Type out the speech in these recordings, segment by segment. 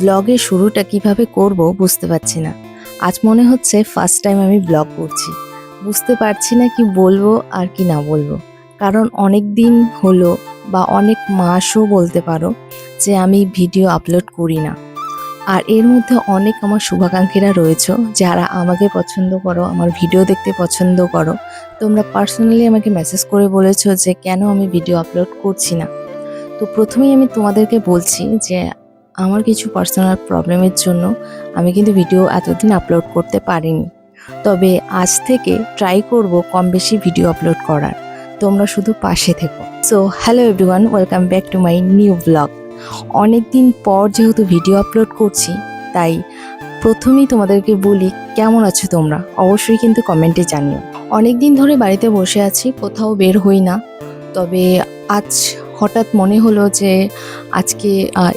ব্লগের শুরুটা কিভাবে করব বুঝতে পারছি না। আজ মনে হচ্ছে ফার্স্ট টাইম আমি ব্লগ করছি। বুঝতে পারছি না কি বলবো আর কি না বলবো। কারণ অনেক দিন হলো বা অনেক মাসও বলতে পারো যে আমি ভিডিও আপলোড করি না। আর এর মধ্যে অনেক আমার শুভাকাঙ্ক্ষীরা রয়েছে যারা আমাকে পছন্দ করো, আমার ভিডিও দেখতে পছন্দ করো। তোমরা পার্সোনালি আমাকে মেসেজ করে বলেছো যে কেন আমি ভিডিও আপলোড করছি না। তো প্রথমেই আমি তোমাদেরকে বলছি যে আমার কিছু পার্সোনাল প্রবলেমের জন্য আমি কিন্তু ভিডিও এতদিন আপলোড করতে পারিনি। তবে আজ থেকে ট্রাই করব কম বেশি ভিডিও আপলোড করার। তোমরা শুধু পাশে থেকো। So hello everyone, welcome back to my new blog. অনেক দিন পর যেহেতু ভিডিও আপলোড করছি, তাই প্রথমেই তোমাদেরকে বলি কেমন আছো তোমরা, অবশ্যই কিন্তু কমেন্টে জানিও। অনেক দিন ধরে বাড়িতে বসে আছি, কোথাও বের হই না। তবে আজ হঠাৎ মনে হলো যে আজকে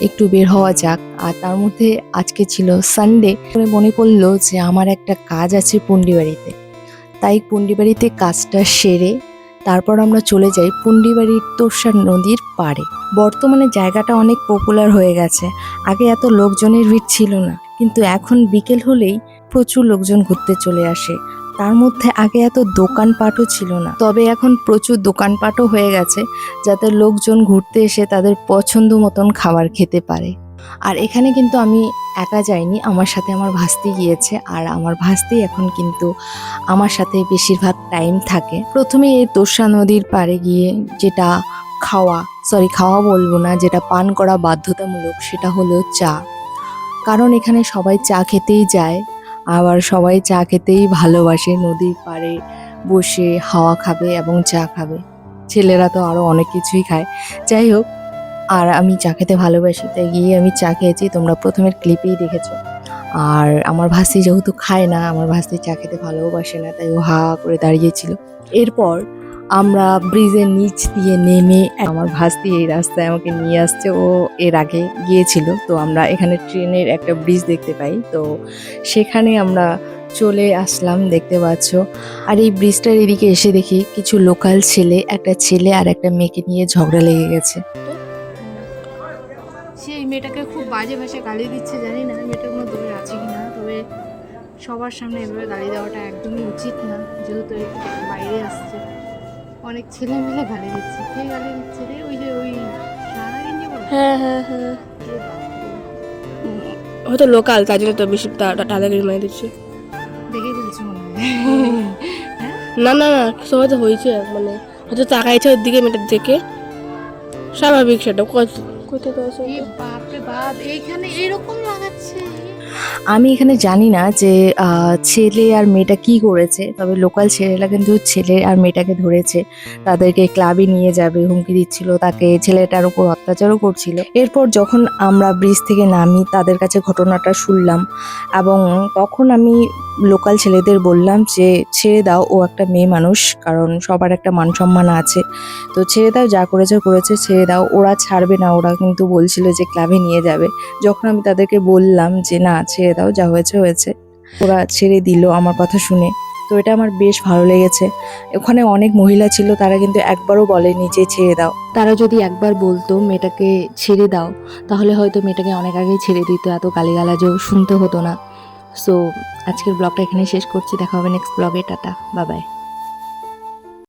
একটু বের হওয়া যাক। আর তার মধ্যে আজকে ছিল সানডে, মনে পড়লো যে আমার একটা কাজ আছে পুন্ডিবাড়িতে। তাই পুন্ডিবাড়িতে কাজটা সেরে তারপর আমরা চলে যাই পুন্ডিবাড়ির তোর্ষা নদীর পাড়ে। বর্তমানে জায়গাটা অনেক পপুলার হয়ে গেছে। আগে এত লোকজনের ভিড় ছিল না, কিন্তু এখন বিকেল হলেই প্রচুর লোকজন ঘুরতে চলে আসে। তার মধ্যে আগে এত দোকানপাটও ছিল না, তবে এখন প্রচুর দোকানপাটও হয়ে গেছে, যাতে লোকজন ঘুরতে এসে তাদের পছন্দ মতন খাবার খেতে পারে। আর এখানে কিন্তু আমি একা যাইনি, আমার সাথে আমার ভাস্তি গিয়েছে। আর আমার ভাস্তি এখন কিন্তু আমার সাথে বেশিরভাগ টাইম থাকে। প্রথমে এই তোর্ষা নদীর পাড়ে গিয়ে যেটা খাওয়া বলবো না, যেটা পান করা বাধ্যতামূলক, সেটা হলো চা। কারণ এখানে সবাই চা খেতেই যায়, আবার সবাই চা খেতেই ভালোবাসে। নদীর পাড়ে বসে হাওয়া খাবে এবং চা খাবে। ছেলেরা তো আরও অনেক কিছুই খায়। যাই হোক, আর আমি চা খেতে ভালোবাসি, তাই গিয়ে আমি চা খেয়েছি। তোমরা প্রথমের ক্লিপেই দেখেছো। আর আমার ভাস্তি যেহেতু খায় না, আমার ভাস্তি চা খেতে ভালোবাসে না, তাই ও হা করে দাঁড়িয়েছিল। এরপর আমরা ব্রিজের নিচ দিয়ে নেমে, আমার ভাস্তি এই রাস্তায় আমাকে নিয়ে আসছে, ও এর আগে গিয়েছিল। তো আমরা এখানে ট্রেনের একটা ব্রিজ দেখতে পাই, তো সেখানে আমরা চলে আসলাম, দেখতে পাচ্ছ। আর এই ব্রিজটার এদিকে এসে দেখি কিছু লোকাল ছেলে, একটা ছেলে আর একটা মেয়েকে নিয়ে ঝগড়া লেগে গেছে। সেই মেয়েটাকে খুব বাজে ভাষায় গালি দিচ্ছে, জানি না মেয়েটার কোনো দোষ আছে কি না। তবে সবার সামনে এভাবে গালি দেওয়াটা একদমই উচিত না, যেহেতু বাইরে আসছে। অনেক ছেলে মেলে গালি দিচ্ছে। কে গালি দিচ্ছে রে? ওই যে ওই সারাদিন বলো। হ্যাঁ হ্যাঁ হ্যাঁ, হয়তো লোকাল, তাই জন্য তো বেশি তাড়াতাড়ি মানে দিচ্ছে। দেখে ফেলছো মনে হয়। না না না, সবাই তো হয়েছে, মানে হয়তো তাকাইছে ওর দিকে, মেয়েটার দিকে, স্বাভাবিক সেটা। কোথায় তো আছে? এ বাপরে বাপ, এইখানে এরকম লাগাচ্ছে। আমি এখানে জানি না যে ছেলে আর মেয়েটা কি করেছে, তবে লোকাল ছেলেরা কিন্তু ছেলে আর মেয়েটাকে ধরেছে, তাদেরকে ক্লাবে নিয়ে যাবে হুমকি দিচ্ছিল, তাকে ছেলেটার উপর অত্যাচারও করছিল। এরপর যখন আমরা ব্রিজ থেকে নামি, তাদের কাছে ঘটনাটা শুনলাম, এবং তখন আমি লোকাল ছেলেদের বললাম যে ছেড়ে দাও, ও একটা মেয়ে মানুষ, কারণ সবার একটা মান সম্মান আছে, তো ছেড়ে দাও, যা করেছে করেছে, ছেড়ে দাও। ওরা ছাড়বে না, ওরা কিন্তু বলছিল যে ক্লাবে নিয়ে যাবে। যখন আমি তাদেরকে বললাম যে না, ছেড়ে দাও, যা হয়েছে হয়েছে, ওরা ছেড়ে দিল আমার কথা শুনে। তো এটা আমার বেশ ভালো লেগেছে। ওখানে অনেক মহিলা ছিল, তারা কিন্তু একবারও বলেনি যে ছেড়ে দাও। তারা যদি একবার বলতো মেয়েটাকে ছেড়ে দাও, তাহলে হয়তো মেয়েটাকে অনেক আগেই ছেড়ে দিত, এত গালিগালাজও শুনতে হতো না। সো আজকের ব্লগটা এখানে শেষ করছি, দেখা হবে নেক্সট ব্লগে। Tata, bye bye.